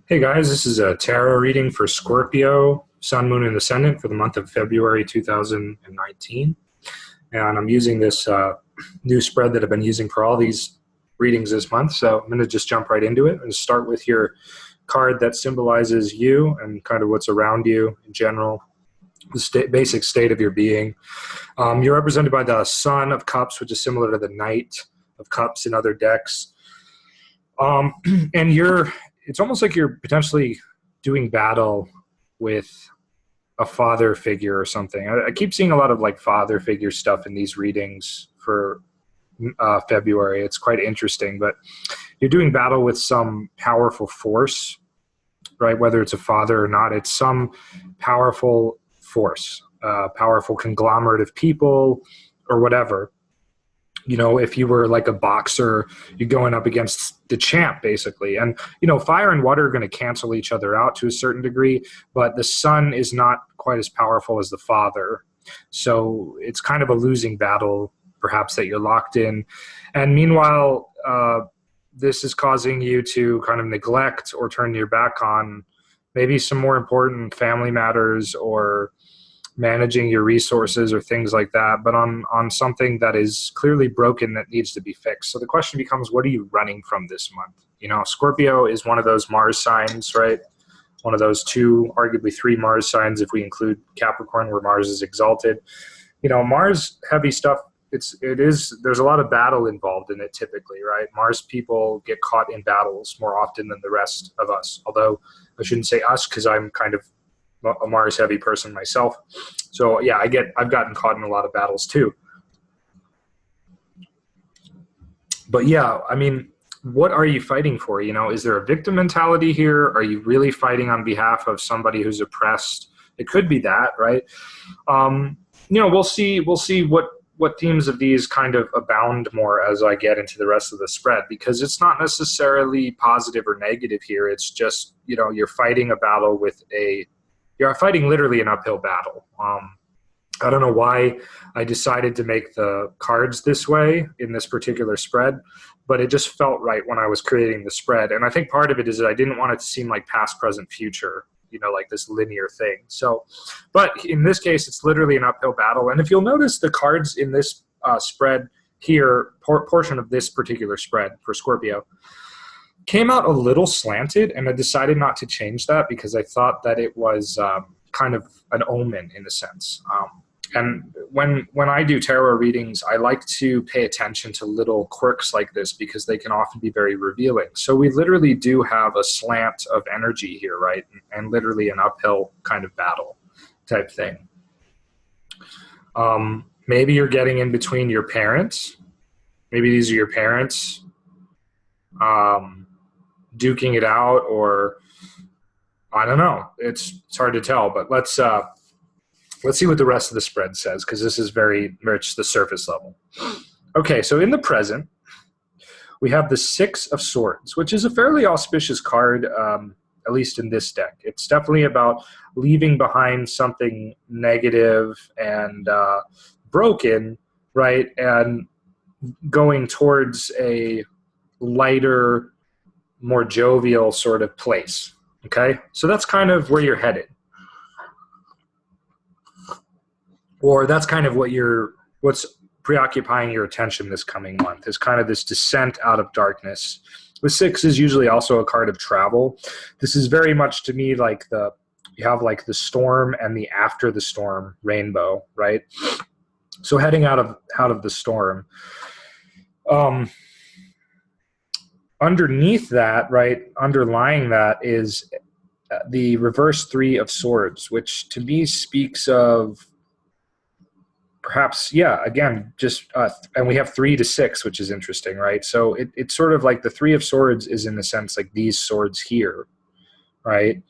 Hey guys, this is a tarot reading for Scorpio, Sun, Moon, and Ascendant for the month of February 2019. And I'm using this new spread that I've been using for all these readings this month. So I'm going to just jump right into it and start with your card that symbolizes you and kind of what's around you in general, the basic state of your being. You're represented by the Sun of Cups, which is similar to the Knight of Cups in other decks. Um, and it's almost like you're potentially doing battle with a father figure or something. I keep seeing a lot of like father figure stuff in these readings for February. It's quite interesting, but you're doing battle with some powerful force, right? Whether it's a father or not, it's some powerful force, powerful conglomerate of people or whatever. You know, if you were like a boxer, you're going up against the champ, basically. And, you know, fire and water are going to cancel each other out to a certain degree, but the sun is not quite as powerful as the father. So it's kind of a losing battle, perhaps, that you're locked in. And meanwhile, this is causing you to kind of neglect or turn your back on maybe some more important family matters or managing your resources or things like that, but on something that is clearly broken that needs to be fixed. So the question becomes, what are you running from this month? You know, Scorpio is one of those Mars signs, right? One of those two, arguably three Mars signs if we include Capricorn, where Mars is exalted. You know, Mars heavy stuff, there's a lot of battle involved in it typically, right? Mars people get caught in battles more often than the rest of us. Although I shouldn't say us, because I'm kind of a Mars heavy person myself. So yeah, I've gotten caught in a lot of battles too. But yeah, I mean, what are you fighting for? You know, is there a victim mentality here? Are you really fighting on behalf of somebody who's oppressed? It could be that, right? You know, we'll see what themes of these kind of abound more as I get into the rest of the spread, because it's not necessarily positive or negative here. It's just, you know, you're fighting a battle you're fighting literally an uphill battle. I don't know why I decided to make the cards this way in this particular spread, but it just felt right when I was creating the spread. And I think part of it is that I didn't want it to seem like past, present, future, you know, like this linear thing. So, but in this case, it's literally an uphill battle. And if you'll notice, the cards in this spread here, portion of this particular spread for Scorpio, came out a little slanted, and I decided not to change that because I thought that it was kind of an omen in a sense. And when I do tarot readings, I like to pay attention to little quirks like this because they can often be very revealing. So we literally do have a slant of energy here, right? And literally an uphill kind of battle type thing. Maybe you're getting in between your parents. Maybe these are your parents duking it out, or I don't know. It's hard to tell, but let's see what the rest of the spread says, because this is very much the surface level. Okay, so in the present, we have the Six of Swords, which is a fairly auspicious card, at least in this deck. It's definitely about leaving behind something negative and broken, right, and going towards a lighter, more jovial sort of place. Okay, so that's kind of where you're headed, or that's kind of what's preoccupying your attention this coming month, is kind of this descent out of darkness. The six is usually also a card of travel. This is very much to me like you have like the storm and the after the storm rainbow, right? So heading out of the storm. Underneath that, right, underlying that is the reverse Three of Swords, which to me speaks of perhaps, yeah, again, just, and we have 3 to 6, which is interesting, right? So it's sort of like the Three of Swords is in a sense like these swords here, right?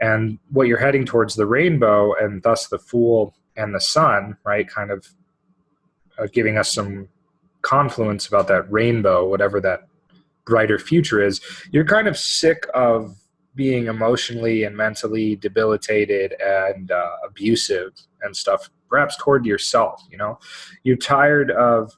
And what you're heading towards the rainbow, and thus the Fool and the Sun, right, kind of giving us some confluence about that rainbow, whatever that brighter future is. You're kind of sick of being emotionally and mentally debilitated and abusive and stuff, perhaps toward yourself. You know, you're tired of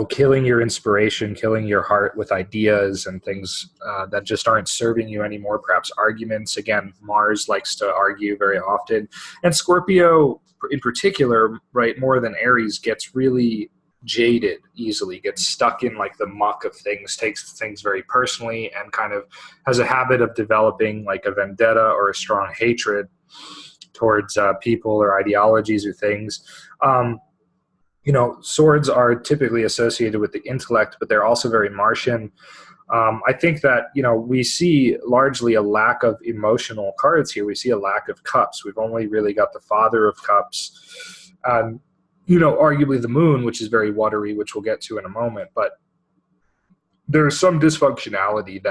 killing your inspiration, killing your heart with ideas and things that just aren't serving you anymore, perhaps arguments. Again, Mars likes to argue very often. And Scorpio in particular, right, more than Aries, gets really jaded easily, gets stuck in like the muck of things, takes things very personally, and kind of has a habit of developing like a vendetta or a strong hatred towards people or ideologies or things. Swords are typically associated with the intellect, but they're also very Martian. I think that, we see largely a lack of emotional cards here. We see a lack of cups. We've only really got the Father of Cups, arguably the Moon, which is very watery, which we'll get to in a moment. But there's some dysfunctionality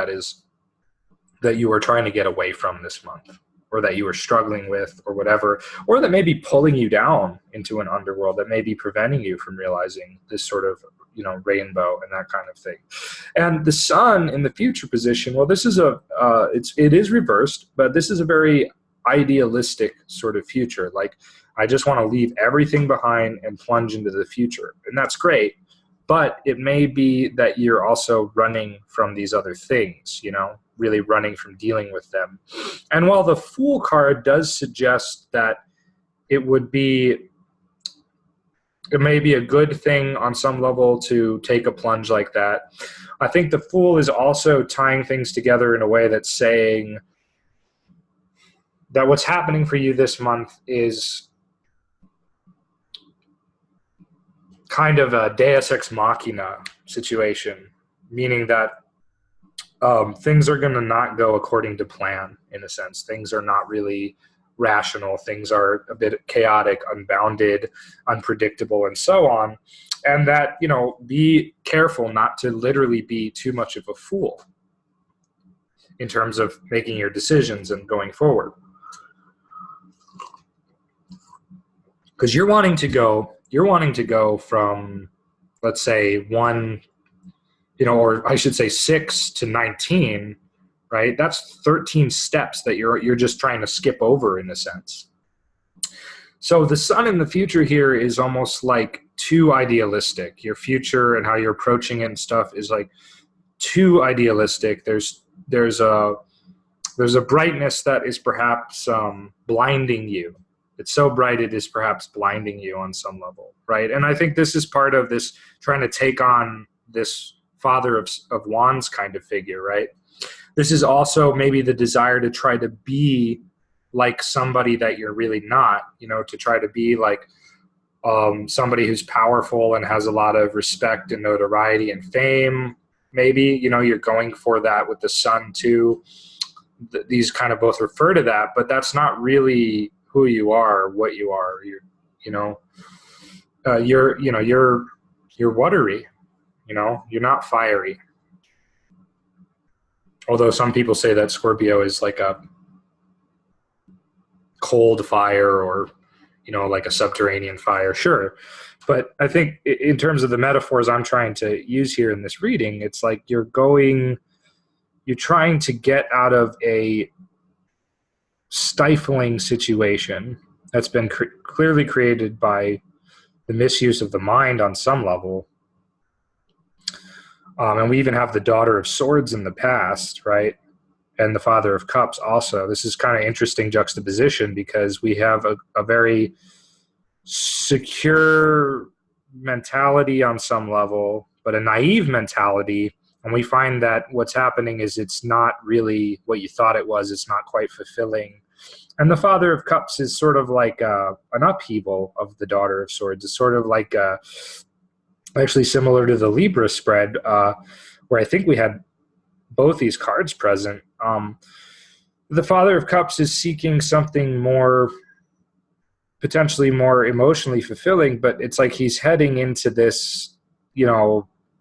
that you are trying to get away from this month, or that you are struggling with, or whatever, or that may be pulling you down into an underworld, that may be preventing you from realizing this sort of, rainbow and that kind of thing. And the Sun in the future position, well, this is it is reversed, but this is a very idealistic sort of future. Like, I just want to leave everything behind and plunge into the future. And that's great. But it may be that you're also running from these other things, really running from dealing with them. And while the Fool card does suggest that it may be a good thing on some level to take a plunge like that, I think the Fool is also tying things together in a way that's saying that what's happening for you this month is kind of a deus ex machina situation, meaning that things are going to not go according to plan, in a sense. Things are not really rational. Things are a bit chaotic, unbounded, unpredictable, and so on. And that, be careful not to literally be too much of a fool in terms of making your decisions and going forward. Because you're wanting to go from, let's say, 1, or I should say 6 to 19, right? That's 13 steps that you're just trying to skip over, in a sense. So the Sun in the future here is almost like too idealistic. Your future and how you're approaching it and stuff is like too idealistic. There's a brightness that is perhaps blinding you. It's so bright it is perhaps blinding you on some level, right? And I think this is part of this trying to take on this Father of Wands kind of figure, right? This is also maybe the desire to try to be like somebody that you're really not, to try to be like somebody who's powerful and has a lot of respect and notoriety and fame. Maybe, you're going for that with the Sun too. These kind of both refer to that, but that's not really who you are, what you are. You're watery. You're not fiery. Although some people say that Scorpio is like a cold fire, or, like a subterranean fire. Sure. But I think in terms of the metaphors I'm trying to use here in this reading, it's like you're trying to get out of a stifling situation that's been clearly created by the misuse of the mind on some level. And we even have the Daughter of Swords in the past, right? And the Father of Cups also. This is kind of interesting juxtaposition, because we have a very secure mentality on some level, but a naive mentality. And we find that what's happening is it's not really what you thought it was. It's not quite fulfilling. And the Father of Cups is sort of like an upheaval of the Daughter of Swords. It's sort of like actually similar to the Libra spread, where I think we had both these cards present. The Father of Cups is seeking something more, potentially more emotionally fulfilling, but it's like he's heading into this,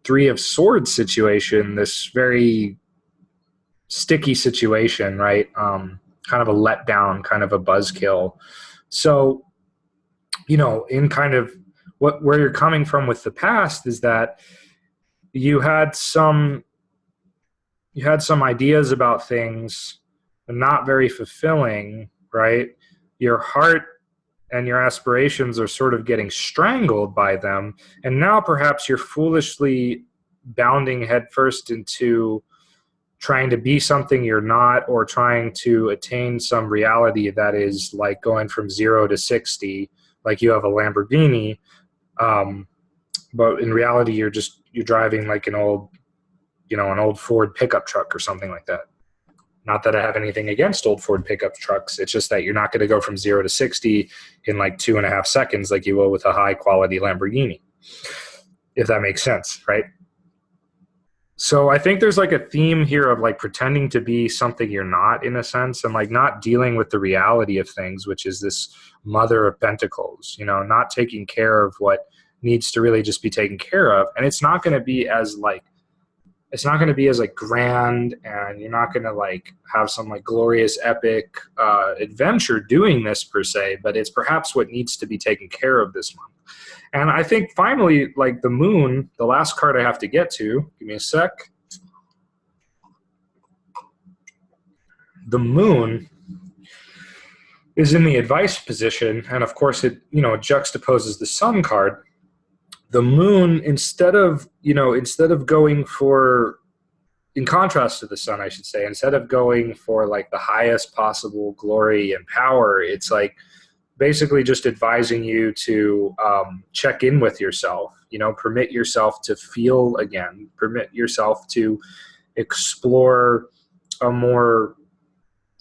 Three of Swords situation, this very sticky situation, right? Kind of a letdown, kind of a buzzkill. So, in kind of where you're coming from with the past is that you had some ideas about things, but not very fulfilling, right? Your heart and your aspirations are sort of getting strangled by them. And now perhaps you're foolishly bounding headfirst into trying to be something you're not, or trying to attain some reality that is like going from 0 to 60, like you have a Lamborghini. But in reality, you're driving like an old Ford pickup truck or something like that. Not that I have anything against old Ford pickup trucks. It's just that you're not going to go from 0 to 60 in like 2.5 seconds like you will with a high quality Lamborghini, if that makes sense, right? So I think there's like a theme here of like pretending to be something you're not, in a sense, and like not dealing with the reality of things, which is this Mother of Pentacles, not taking care of what needs to really just be taken care of. And it's not going to be as like grand, and you're not going to like have some like glorious epic adventure doing this per se, but it's perhaps what needs to be taken care of this month. And I think finally, like the moon, the last card I have to get to, give me a sec. The moon is in the advice position, and of course it juxtaposes the sun card. The moon, instead of going for, in contrast to the sun, I should say, instead of going for like the highest possible glory and power, it's like basically just advising you to check in with yourself, permit yourself to feel again, permit yourself to explore a more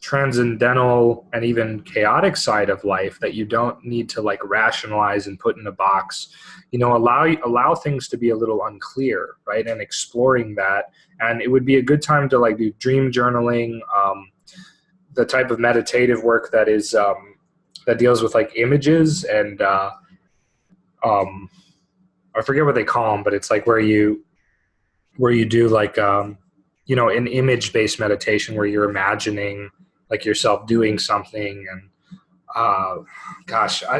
transcendental and even chaotic side of life that you don't need to like rationalize and put in a box. Allow things to be a little unclear, right? And exploring that. And it would be a good time to like do dream journaling, the type of meditative work that is that deals with like images, and I forget what they call them, but it's like where you do like an image-based meditation where you're imagining like yourself doing something. And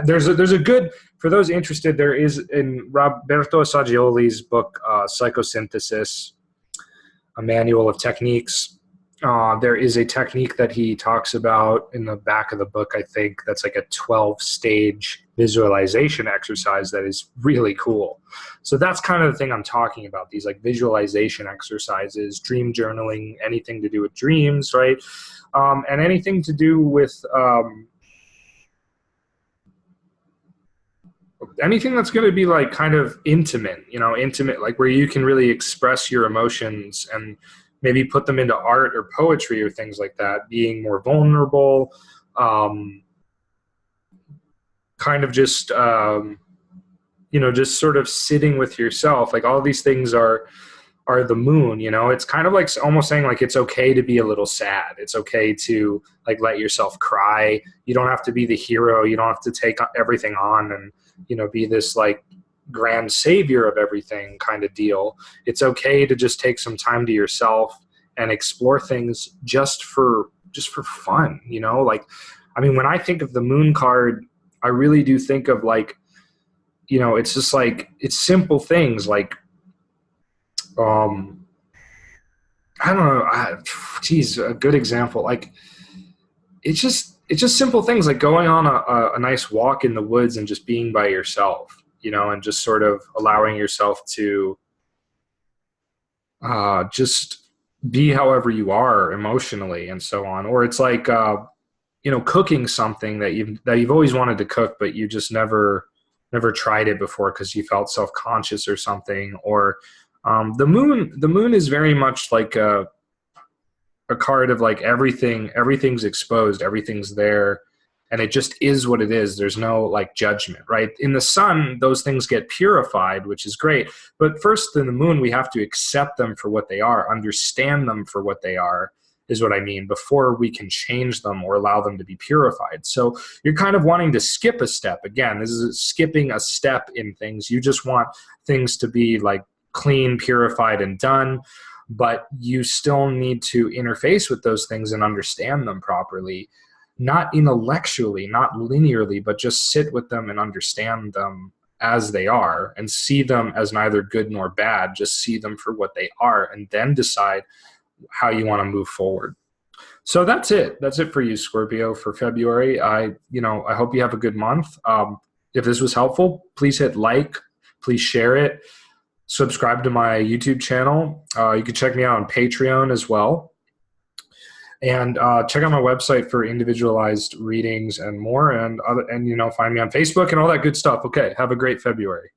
there's a good, for those interested, there is in Roberto Saggioli's book Psychosynthesis, a manual of techniques. There is a technique that he talks about in the back of the book, I think, that's like a 12-stage visualization exercise that is really cool. So that's kind of the thing I'm talking about, these like visualization exercises, dream journaling, anything to do with dreams, right? And anything to do with anything that's going to be like kind of intimate, like where you can really express your emotions and maybe put them into art or poetry or things like that, being more vulnerable, kind of just, just sort of sitting with yourself. Like all of these things are the moon, it's kind of like almost saying like, it's okay to be a little sad. It's okay to like, let yourself cry. You don't have to be the hero. You don't have to take everything on and, be this like grand savior of everything kind of deal. It's okay to just take some time to yourself and explore things just for fun, like, I mean, when I think of the moon card, I really do think of like, it's just like, it's simple things like, I don't know, a good example. Like, it's just simple things like going on a nice walk in the woods and just being by yourself, and just sort of allowing yourself to just be however you are emotionally and so on. Or it's like, cooking something that you've always wanted to cook, but you just never tried it before because you felt self-conscious or something. Or the moon is very much like a card of like everything's exposed, everything's there, and it just is what it is. There's no like judgment, right? In the sun, those things get purified, which is great. But first in the moon, we have to accept them for what they are, understand them for what they are, is what I mean, before we can change them or allow them to be purified. So you're kind of wanting to skip a step. Again, this is skipping a step in things. You just want things to be like clean, purified, and done. But you still need to interface with those things and understand them properly, not intellectually, not linearly, but just sit with them and understand them as they are and see them as neither good nor bad. Just see them for what they are and then decide how you want to move forward. So that's it. That's it for you, Scorpio, for February. I hope you have a good month. If this was helpful, please hit like, please share it, subscribe to my YouTube channel. You can check me out on Patreon as well. And check out my website for individualized readings and more, and find me on Facebook and all that good stuff. Okay, have a great February.